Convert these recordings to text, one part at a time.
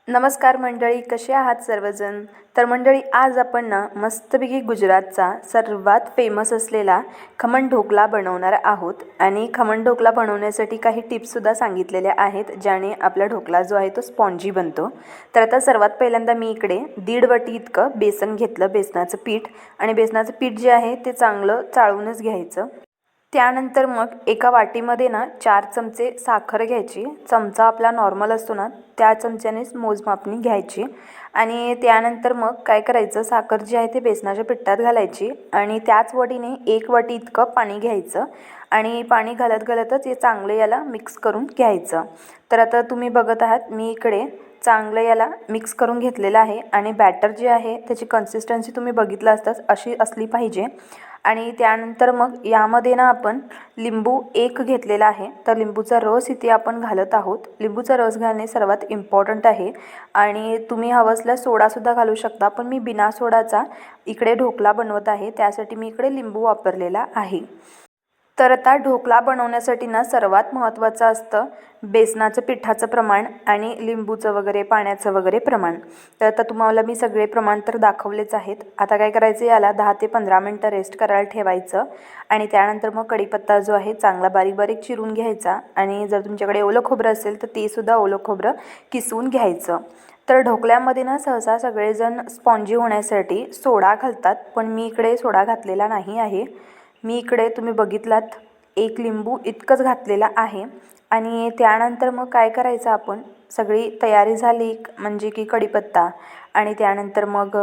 नमस्कार मंडळी, कसे आहात सर्वजण. तर मंडळी, आज आपण ना मस्तपैकी गुजरातचा सर्वात फेमस असलेला खमण ढोकला बनवणार आहोत. आणि खमण ढोकला बनवण्यासाठी काही टिप्ससुद्धा सांगितलेल्या आहेत, ज्याने आपला ढोकला जो आहे तो स्पॉन्जी बनतो. तर आता सर्वात पहिल्यांदा मी इकडे 1.5 वाटी इतकं बेसन घेतलं, बेसनाचं पीठ. आणि बेसनाचं पीठ जे आहे ते चांगलं चाळूनच घ्यायचं. त्यानंतर मग एका वाटीमध्ये ना 4 चमचे साखर घ्यायची. चमचा आपला नॉर्मल असतो ना, त्या चमच्यानेच मोजमापणी घ्यायची. आणि त्यानंतर मग काय करायचं, साखर जी आहे ते बेसनाच्या पिठात घालायची आणि त्याच वाटीने 1 वाटी इतकं पाणी घ्यायचं. आणि पाणी घालत घालतच हे चांगलं याला मिक्स करून घ्यायचं. तर आता तुम्ही बघत आहात, मी इकडे चांगलं याला मिक्स करून घेतलेलं आहे. आणि बॅटर जे आहे त्याची कन्सिस्टन्सी तुम्ही बघितलं असताच अशी असली पाहिजे. आणि त्यानंतर मग यामध्ये ना आपण लिंबू 1 घेतलेला आहे. तर लिंबूचा रस इथे आपण घालत आहोत. लिंबूचा रस घालणे सर्वात इम्पॉर्टंट आहे. आणि तुम्ही हवं असल्यास सोडासुद्धा घालू शकता, पण मी बिना सोडाचा इकडे ढोकला बनवत आहे, त्यासाठी मी इकडे लिंबू वापरलेला आहे. तर आता ढोकला बनवण्यासाठी ना सर्वात महत्त्वाचं असतं बेसनाचं पिठाचं प्रमाण आणि लिंबूचं वगैरे, पाण्याचं वगैरे प्रमाण. तर आता तुम्हाला मी सगळे प्रमाण तर दाखवलेच आहेत. आता काय करायचं, याला 10 ते 15 मिनटं रेस्ट करायला ठेवायचं. आणि त्यानंतर मग कढीपत्ता जो आहे चांगला बारीक बारीक चिरून घ्यायचा. आणि जर तुमच्याकडे ओलं खोबरं असेल तर ते सुद्धा ओलं खोबरं किसून घ्यायचं. तर ढोकल्यामध्ये ना सहसा सगळेजण स्पॉन्जी होण्यासाठी सोडा घालतात, पण मी इकडे सोडा घातलेला नाही आहे. मी इकडे तुम्ही बघितलात 1 लिंबू इतकंच घातलेला आहे. आणि त्यानंतर मग काय करायचं, आपण सगळी तयारी झाली म्हणजे की कढीपत्ता आणि त्यानंतर मग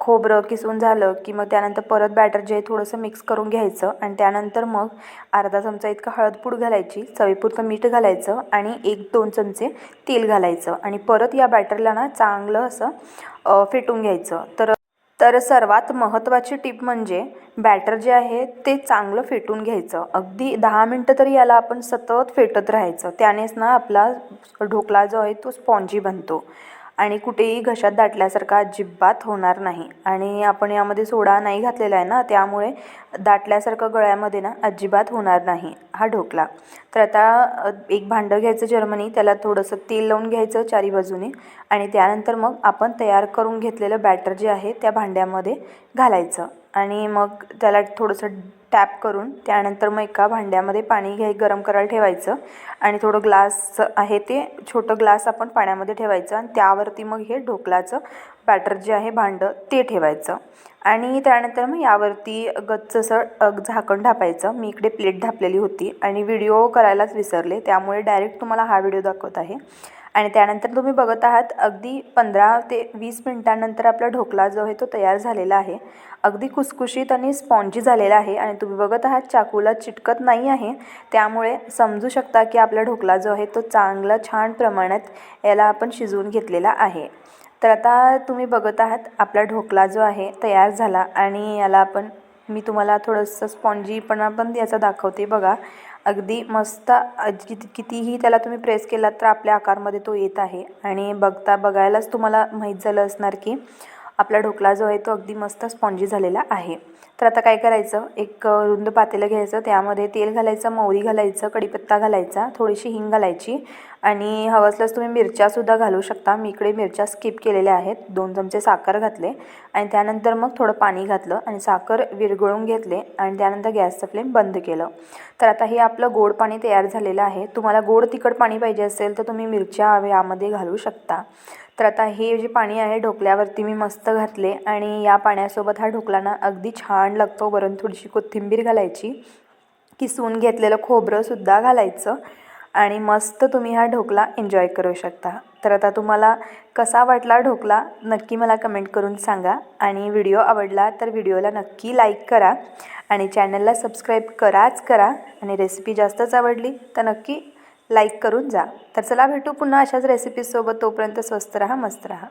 खोबरं किसून झालं की मग त्यानंतर परत बॅटर जे आहे थोडंसं मिक्स करून घ्यायचं. आणि त्यानंतर मग अर्धा चमचा इतकं हळदपूड घालायची, चवीपुरतं मीठ घालायचं आणि 1-2 चमचे तेल घालायचं. आणि परत या बॅटरला ना चांगलं असं फेटून घ्यायचं. तर सर्वात महत्त्वाची टिप म्हणजे बॅटर जे आहे ते चांगलं फेटून घ्यायचं. अगदी 10 मिनटं तरी याला आपण सतत फेटत राहायचं. त्यानेच ना आपला ढोकला जो आहे तो स्पॉन्जी बनतो आणि कुठेही घशात दाटल्यासारखा अजिबात होणार नाही. आणि आपण यामध्ये सोडा नाही घातलेला आहे ना, त्यामुळे दाटल्यासारखं गळ्यामध्ये ना अजिबात होणार नाही हा ढोकला. तर आता एक भांडं घ्यायचं जर्मनी, त्याला थोडंसं तेल लावून घ्यायचं चारी बाजूने. आणि त्यानंतर मग आपण तयार करून घेतलेलं बॅटर जे आहे त्या भांड्यामध्ये घालायचं. आणि मग त्याला थोडंसं टॅप करून त्यानंतर मग एका भांड्यामध्ये पाणी गरम करायला ठेवायचं. आणि थोडं ग्लास आहे ते छोटं ग्लास आपण पाण्यामध्ये ठेवायचं आणि त्यावरती मग हे ढोकलाचं बॅटर जे आहे भांडं ते ठेवायचं. आणि त्यानंतर मग यावरती गच्च असं झाकण ढापायचं. मी इकडे प्लेट ढापलेली होती आणि व्हिडिओ करायलाच विसरले, त्यामुळे डायरेक्ट तुम्हाला हा व्हिडिओ दाखवत आहे. आणि त्यानंतर तुम्ही बघत आहात अगदी 15 ते 20 मिनटानंतर आपला ढोकला जो आहे तो तयार झालेला आहे. अगदी खुसखुशीत आणि स्पॉन्जी झालेला आहे. आणि तुम्ही बघत आहात चाकूला चिटकत नाही आहे, त्यामुळे समजू शकता की आपला ढोकला जो आहे तो चांगला छान प्रमाणात याला आपण शिजवून घेतलेला आहे. तर आता तुम्ही बघत आहात आपला ढोकला जो आहे तयार झाला. आणि याला मी तुम्हाला थोडंसं स्पॉन्जीपणा पण याचा दाखवते बघा. अगदी मस्त, कितीही त्याला तुम्ही प्रेस केलात तर आपल्या आकारमध्ये तो येत आहे. आणि बघायलाच तुम्हाला माहीत झालं असणार की आपला ढोकला जो आहे तो अगदी मस्त स्पॉन्जी झालेला आहे. तर आता काय करायचं, एक रुंद पातेलं घ्यायचं, त्यामध्ये तेल घालायचं, मोहरी घालायचं, कढीपत्ता घालायचा, थोडीशी हिंग घालायची. आणि हवं असल्यास तुम्ही मिरच्यासुद्धा घालू शकता. मी इकडे मिरच्या स्किप केलेल्या आहेत. 2 चमचे साखर घातले आणि त्यानंतर मग थोडं पाणी घातलं आणि साखर विरघळून घेतले. आणि त्यानंतर गॅसचं फ्लेम बंद केलं. तर आता हे आपलं गोड पाणी तयार झालेलं आहे. तुम्हाला गोड तिखट पाणी पाहिजे असेल तर तुम्ही मिरच्या यामध्ये घालू शकता. तर आता हे जे पाणी आहे ढोकल्यावरती मी मस्त घातले आणि या पाण्यासोबत हा ढोकला ना अगदी छान लागतो. वरून थोडीशी कोथिंबीर घालायची, किसून घेतलेलं खोबरंसुद्धा घालायचं आणि मस्त तुम्ही हा ढोकला एन्जॉय करू शकता. तर आता तुम्हाला कसा वाटला ढोकला नक्की मला कमेंट करून सांगा. आणि व्हिडिओ आवडला तर व्हिडिओला नक्की लाईक करा आणि चॅनलला सबस्क्राईब कराच करा. आणि रेसिपी जास्तच आवडली तर नक्की लाईक करून जा. तर चला भेटू पुन्हा अशाच रेसिपीजसोबत. तोपर्यंत स्वस्त राहा, मस्त राहा.